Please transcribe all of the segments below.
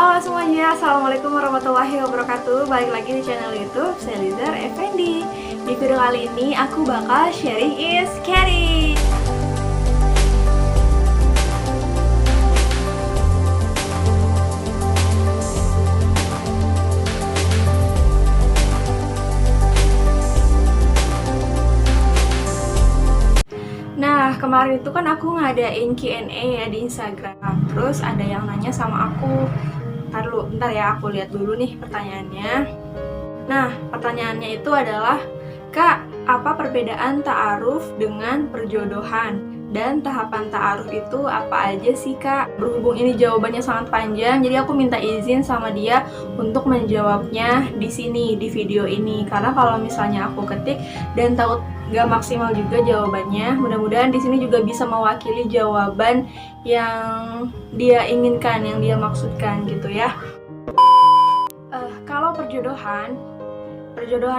Halo semuanya, Assalamualaikum warahmatullahi wabarakatuh. Balik lagi di channel YouTube Selizar Effendi. Di video kali ini aku bakal sharing is caring. Nah, kemarin itu kan aku ngadain Q&A ya di Instagram. Terus ada yang nanya sama aku. Bentar ya, aku lihat dulu nih pertanyaannya. Nah, pertanyaannya itu adalah, Kak, apa perbedaan ta'aruf dengan perjodohan? Dan tahapan ta'aruf itu apa aja sih, Kak? Berhubung ini jawabannya sangat panjang, jadi aku minta izin sama dia untuk menjawabnya di sini, di video ini. Karena kalau misalnya aku ketik dan tahu gak maksimal juga jawabannya, mudah-mudahan di sini juga bisa mewakili jawaban yang dia inginkan, yang dia maksudkan gitu ya. Kalau perjodohan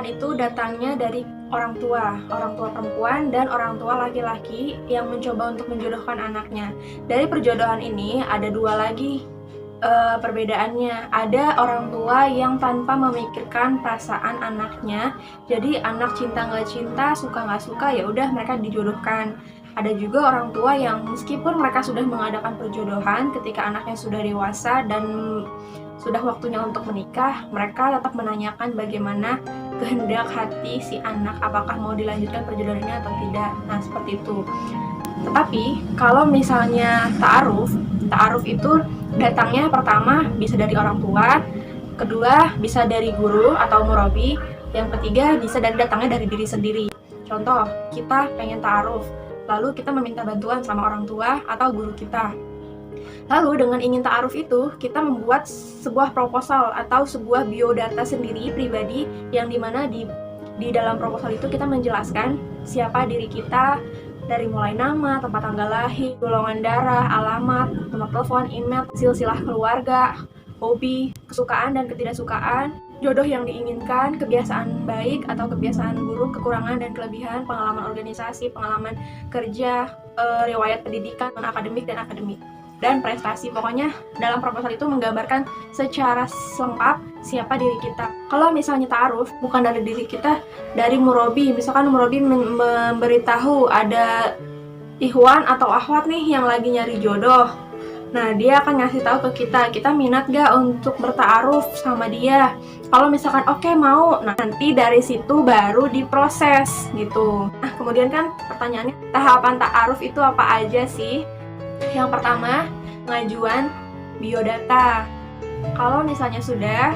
itu datangnya dari orang tua perempuan dan orang tua laki-laki yang mencoba untuk menjodohkan anaknya. Dari perjodohan ini ada dua lagi perbedaannya. Ada orang tua yang tanpa memikirkan perasaan anaknya, jadi anak cinta nggak cinta, suka nggak suka, ya udah mereka dijodohkan. Ada juga orang tua yang meskipun mereka sudah mengadakan perjodohan, ketika anaknya sudah dewasa dan sudah waktunya untuk menikah, mereka tetap menanyakan bagaimana kehendak hati si anak, apakah mau dilanjutkan perjodohannya atau tidak. Nah, seperti itu. Tetapi kalau misalnya ta'aruf itu datangnya pertama bisa dari orang tua, kedua bisa dari guru atau murabi, yang ketiga bisa datangnya dari diri sendiri. Contoh, kita pengen ta'aruf, lalu kita meminta bantuan sama orang tua atau guru kita. Lalu dengan ingin ta'aruf itu, kita membuat sebuah proposal atau sebuah biodata sendiri pribadi, yang dimana di dalam proposal itu kita menjelaskan siapa diri kita, dari mulai nama, tempat tanggal lahir, golongan darah, alamat, nomor telepon, email, silsilah keluarga, hobi, kesukaan dan ketidaksukaan, jodoh yang diinginkan, kebiasaan baik atau kebiasaan buruk, kekurangan dan kelebihan, pengalaman organisasi, pengalaman kerja, riwayat pendidikan, non-akademik dan akademik, dan prestasi. Pokoknya dalam proposal itu menggambarkan secara lengkap siapa diri kita. Kalau misalnya ta'aruf bukan dari diri kita, dari murabi, misalkan murabi memberitahu ada ikhwan atau akhwat nih yang lagi nyari jodoh. Nah, dia akan ngasih tahu ke kita minat gak untuk berta'aruf sama dia. Kalau misalkan oke, mau, nah nanti dari situ baru diproses gitu. Nah, kemudian kan pertanyaannya, tahapan ta'aruf itu apa aja sih? Yang pertama, pengajuan biodata. Kalau misalnya sudah,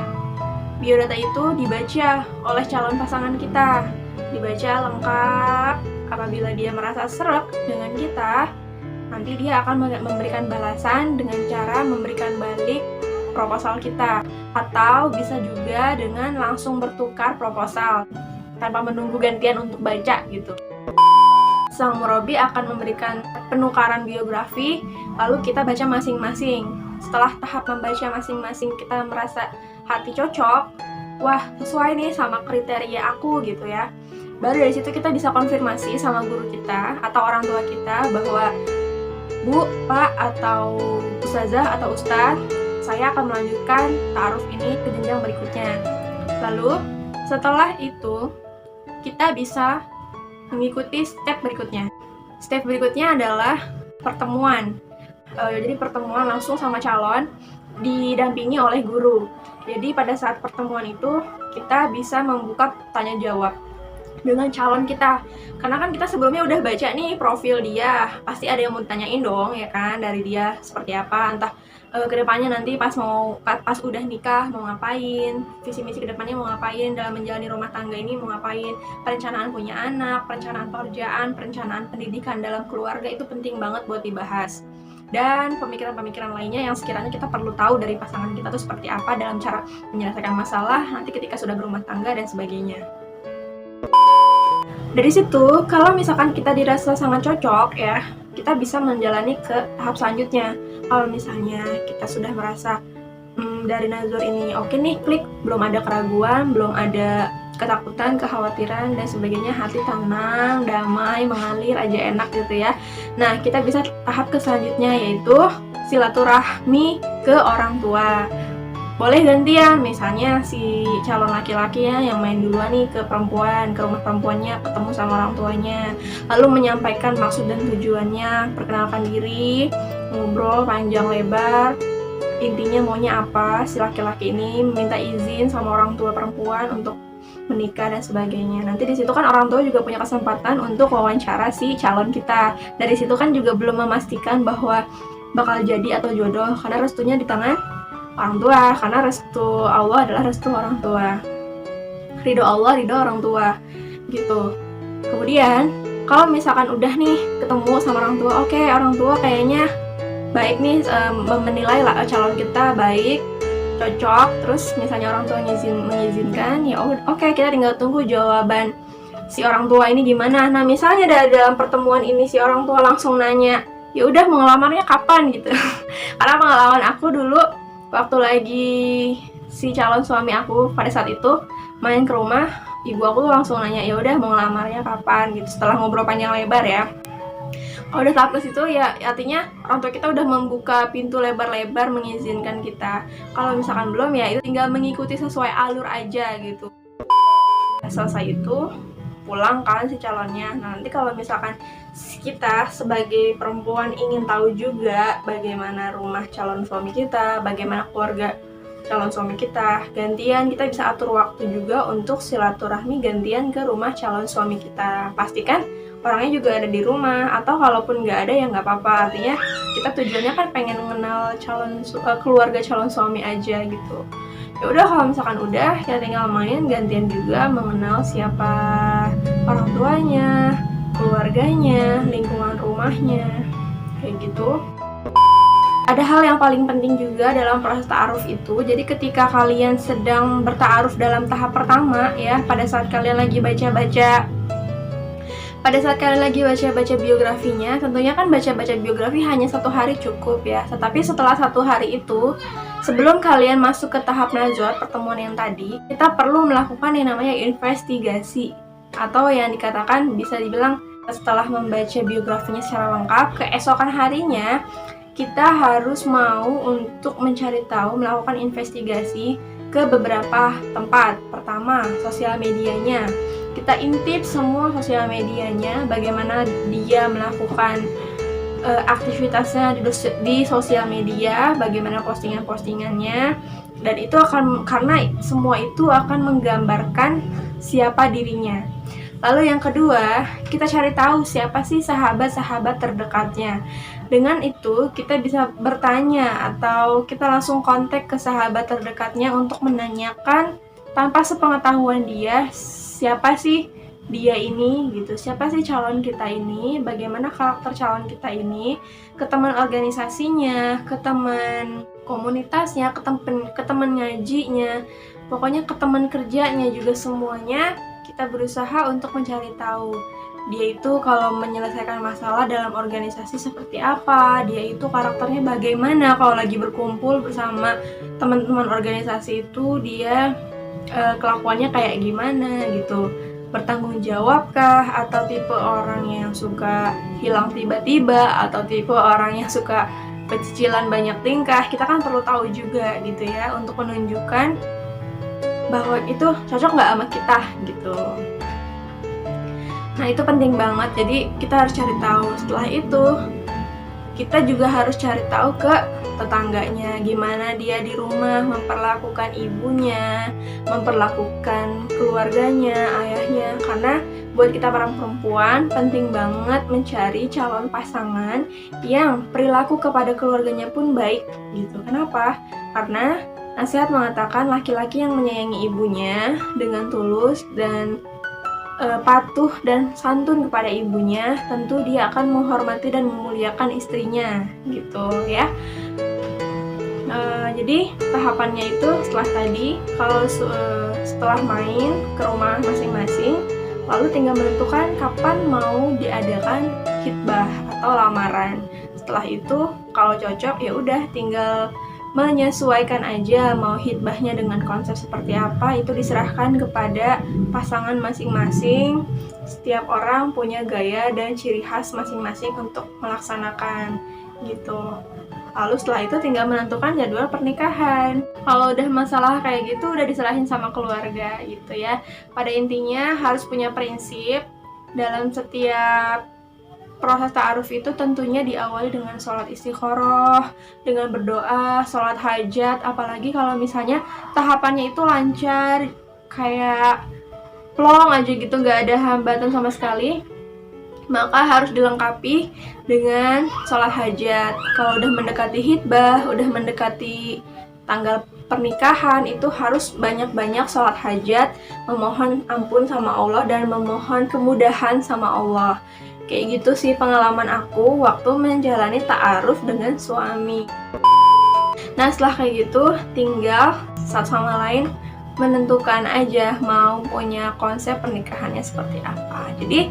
biodata itu dibaca oleh calon pasangan kita, dibaca lengkap. Apabila dia merasa sreg dengan kita, nanti dia akan memberikan balasan dengan cara memberikan balik proposal kita, atau bisa juga dengan langsung bertukar proposal tanpa menunggu gantian untuk baca gitu. Sang murabi akan memberikan penukaran biografi, lalu kita baca masing-masing. Setelah tahap membaca masing-masing kita merasa hati cocok, wah sesuai nih sama kriteria aku gitu ya, baru dari situ kita bisa konfirmasi sama guru kita atau orang tua kita bahwa Bu, Pak, atau Ustazah atau Ustadz, saya akan melanjutkan ta'aruf ini ke jenjang berikutnya. Lalu setelah itu kita bisa mengikuti step berikutnya. Step berikutnya adalah pertemuan. Jadi pertemuan langsung sama calon didampingi oleh guru. Jadi pada saat pertemuan itu kita bisa membuka tanya jawab dengan calon kita. Karena kan kita sebelumnya udah baca nih profil dia, pasti ada yang mau ditanyain dong ya kan, dari dia seperti apa, entah kedepannya nanti pas udah nikah mau ngapain, visi misi kedepannya mau ngapain, dalam menjalani rumah tangga ini mau ngapain, perencanaan punya anak, perencanaan pekerjaan, perencanaan pendidikan dalam keluarga, itu penting banget buat dibahas. Dan pemikiran-pemikiran lainnya yang sekiranya kita perlu tahu dari pasangan kita tuh seperti apa dalam cara menyelesaikan masalah nanti ketika sudah berumah tangga dan sebagainya. Dari situ, kalau misalkan kita dirasa sangat cocok ya, kita bisa menjalani ke tahap selanjutnya. Kalau misalnya kita sudah merasa dari nazar ini oke nih, klik, belum ada keraguan, belum ada ketakutan, kekhawatiran dan sebagainya, hati tenang, damai, mengalir aja enak gitu ya. Nah, kita bisa tahap ke selanjutnya, yaitu silaturahmi ke orang tua. boleh gantian, misalnya si calon laki-lakinya yang main duluan nih ke perempuan, ke rumah perempuannya, ketemu sama orang tuanya, lalu menyampaikan maksud dan tujuannya, perkenalkan diri, ngobrol panjang lebar, intinya maunya apa, si laki-laki ini minta izin sama orang tua perempuan untuk menikah dan sebagainya. Nanti di situ kan orang tua juga punya kesempatan untuk wawancara si calon kita. Dari situ kan juga belum memastikan bahwa bakal jadi atau jodoh, karena restunya di tangan orang tua, karena restu Allah adalah restu orang tua, ridho Allah, ridho orang tua gitu. Kemudian kalau misalkan udah nih ketemu sama orang tua, oke, orang tua kayaknya baik nih, menilai lah calon kita baik, cocok, terus misalnya orang tua mengizinkan, ya oke, kita tinggal tunggu jawaban si orang tua ini gimana. Nah misalnya dalam pertemuan ini si orang tua langsung nanya, ya udah mau ngelamarnya kapan gitu. Karena pengalaman aku dulu waktu lagi si calon suami aku pada saat itu main ke rumah, ibu aku tuh langsung nanya, ya udah mau ngelamarnya kapan gitu, setelah ngobrol panjang lebar ya. Kalau udah tahap ke situ ya artinya orang tua kita udah membuka pintu lebar-lebar mengizinkan kita. Kalau misalkan belum ya itu tinggal mengikuti sesuai alur aja gitu. Selesai itu pulang kan si calonnya. Nah, nanti kalau misalkan kita sebagai perempuan ingin tahu juga bagaimana rumah calon suami kita, bagaimana keluarga calon suami kita, gantian kita bisa atur waktu juga untuk silaturahmi gantian ke rumah calon suami kita. Pastikan orangnya juga ada di rumah, atau kalaupun nggak ada ya nggak apa-apa. Artinya kita tujuannya kan pengen mengenal keluarga calon suami aja gitu. Ya udah, kalau misalkan udah ya tinggal main gantian juga mengenal siapa orang tuanya, keluarganya, lingkungan rumahnya, kayak gitu. Ada hal yang paling penting juga dalam proses ta'aruf itu. Jadi ketika kalian sedang berta'aruf dalam tahap pertama ya, pada saat kalian lagi baca-baca biografinya, tentunya kan baca-baca biografi hanya 1 hari cukup ya. Tetapi setelah 1 hari itu, sebelum kalian masuk ke tahap najwa, pertemuan yang tadi, kita perlu melakukan yang namanya investigasi, atau yang dikatakan bisa dibilang setelah membaca biografinya secara lengkap, keesokan harinya kita harus mau untuk mencari tahu, melakukan investigasi ke beberapa tempat. Pertama, sosial medianya. Kita intip semua sosial medianya, bagaimana dia melakukan aktivitasnya di sosial media, bagaimana postingan-postingannya, dan itu akan, karena semua itu akan menggambarkan siapa dirinya. Lalu yang kedua, kita cari tahu siapa sih sahabat-sahabat terdekatnya. Dengan itu kita bisa bertanya atau kita langsung kontak ke sahabat terdekatnya untuk menanyakan tanpa sepengetahuan dia, siapa sih dia ini gitu, siapa sih calon kita ini, bagaimana karakter calon kita ini, ke teman organisasinya, ke teman komunitasnya, ke teman ngajinya, pokoknya ke teman kerjanya juga, semuanya kita berusaha untuk mencari tahu dia itu kalau menyelesaikan masalah dalam organisasi seperti apa, dia itu karakternya bagaimana, kalau lagi berkumpul bersama teman-teman organisasi itu dia kelakuannya kayak gimana gitu, bertanggung jawabkah, atau tipe orang yang suka hilang tiba-tiba, atau tipe orang yang suka pecicilan banyak tingkah. Kita kan perlu tahu juga gitu ya, untuk menunjukkan bahwa itu cocok nggak sama kita gitu. Nah itu penting banget, jadi kita harus cari tahu. Setelah itu kita juga harus cari tahu ke tetangganya, gimana dia di rumah memperlakukan ibunya, memperlakukan keluarganya, ayahnya. Karena buat kita para perempuan penting banget mencari calon pasangan yang perilaku kepada keluarganya pun baik gitu. Kenapa? Karena nasihat mengatakan laki-laki yang menyayangi ibunya dengan tulus dan patuh dan santun kepada ibunya, tentu dia akan menghormati dan memuliakan istrinya gitu ya. Jadi tahapannya itu setelah tadi, kalau setelah main ke rumah masing-masing, lalu tinggal menentukan kapan mau diadakan khitbah atau lamaran. Setelah itu kalau cocok ya udah tinggal menyesuaikan aja mau khitbahnya dengan konsep seperti apa, itu diserahkan kepada pasangan masing-masing. Setiap orang punya gaya dan ciri khas masing-masing untuk melaksanakan gitu. Lalu setelah itu tinggal menentukan jadwal pernikahan. Kalau udah masalah kayak gitu udah diserahin sama keluarga gitu ya. Pada intinya harus punya prinsip dalam setiap proses ta'aruf itu, tentunya diawali dengan sholat istikharah, dengan berdoa, sholat hajat, apalagi kalau misalnya tahapannya itu lancar, kayak plong aja gitu, nggak ada hambatan sama sekali, maka harus dilengkapi dengan sholat hajat. Kalau udah mendekati hitbah, udah mendekati tanggal pernikahan, itu harus banyak-banyak sholat hajat, memohon ampun sama Allah dan memohon kemudahan sama Allah. Kayak gitu sih pengalaman aku waktu menjalani ta'aruf dengan suami. Nah setelah kayak gitu tinggal satu sama lain menentukan aja mau punya konsep pernikahannya seperti apa. Jadi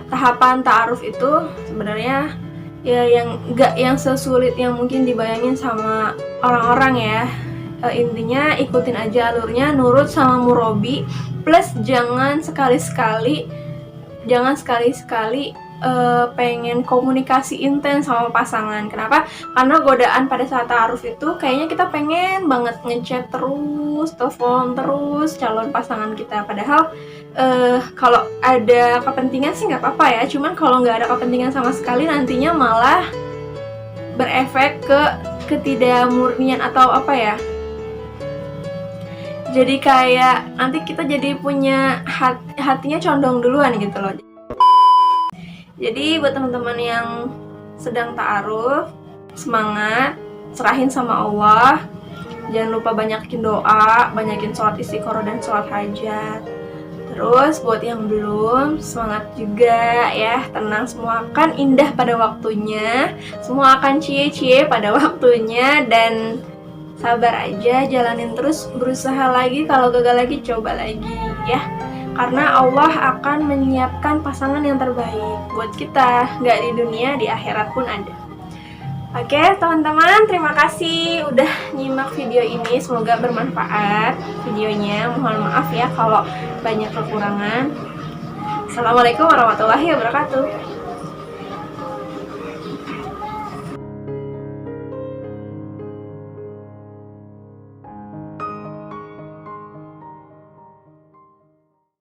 tahapan ta'aruf itu sebenarnya ya yang sesulit yang mungkin dibayangin sama orang-orang ya. Intinya ikutin aja alurnya, nurut sama murabi, plus jangan sekali-sekali pengen komunikasi intens sama pasangan. Kenapa? Karena godaan pada saat ta'aruf itu kayaknya kita pengen banget ngechat terus, telepon terus calon pasangan kita. Padahal kalau ada kepentingan sih nggak apa-apa ya. Cuman kalau nggak ada kepentingan sama sekali, nantinya malah berefek ke ketidakmurnian atau apa ya. Jadi kayak nanti kita jadi punya hatinya condong duluan gitu loh. Jadi buat teman-teman yang sedang ta'aruf, semangat, serahin sama Allah. Jangan lupa banyakin doa, banyakin sholat istikharah dan sholat hajat. Terus buat yang belum, semangat juga ya, tenang, semua akan indah pada waktunya, semua akan cie-cie pada waktunya, dan sabar aja, jalanin terus, berusaha lagi, kalau gagal lagi coba lagi ya. Karena Allah akan menyiapkan pasangan yang terbaik buat kita, nggak di dunia, di akhirat pun ada. Oke teman-teman, terima kasih udah nyimak video ini, semoga bermanfaat videonya. Mohon maaf ya kalau banyak kekurangan. Assalamualaikum warahmatullahi wabarakatuh.